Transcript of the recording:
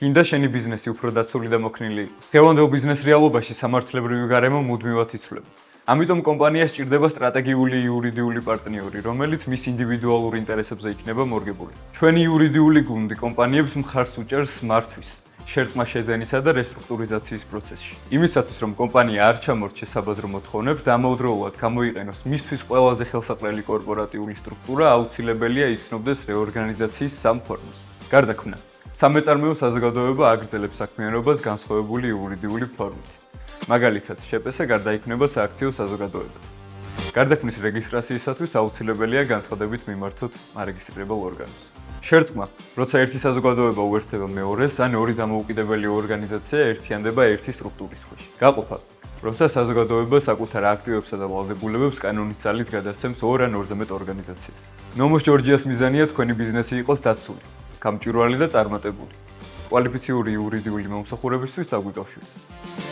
გინდა შენი ბიზნესი უფრო დაცული და მოქნილი იყოს. დღევანდელ ბიზნეს რეალობაში სამართლებრივი გარემო მუდმივად იცვლება. ამიტომ კომპანიას სჭირდება სტრატეგიული იურიდიული პარტნიორი, რომელიც მის ინდივიდუალურ ინტერესებზე იქნება მორგებული. ჩვენი იურიდიული გუნდი კომპანიებს მხარს უჭერს მართვის, შერწყმა შეძენისა და რესტრუქტურიზაციის პროცესში. იმისათვის, რომ კომპანია არ ჩამორჩეს საბაზრო მოთხოვნებს და ამავდროულად გამოიყენოს მისთვის ყველაზე ხელსაყრელი კორპორატიული სტრუქტურა, აუცილებელია იცნობდეს რეორგანიზაციის სამ ფორმას. გარდაქმნა სამეწარმეო საზოგადოება აგრძელებს საქმიანობას განსხვავებული იურიდიული ფორმით. მაგალითად, ШპС გარდაიქმნება სააქციო საზოგადოებად. გარდაქმნის რეგისტრაციისათვის აუცილებელია განცხადებით მიმართოთ არეგისტრირებელ ორგანოს. შერწყმა, როცა ერთი საზოგადოება უერთდება მეორეს, ან ორი დამოუკიდებელი ორგანიზაცია ერთიანდება ერთი სტრუქტურის ქვეშ. გაყოფა, როცა საზოგადოება საკუთარ აქტივებსა და ვალდებულებებს კანონის ძალით გადასცემს ორ ან ორზე მეტ ორგანიზაციას. ნომოს ჯორჯიას მიზანია თქვენი ბიზნესი იყოს დაცული, გამჭვირვალე და წარმატებული. კვალიფიციური იურიდიული მომსახურებისთვის დაგვიკავშირეთ.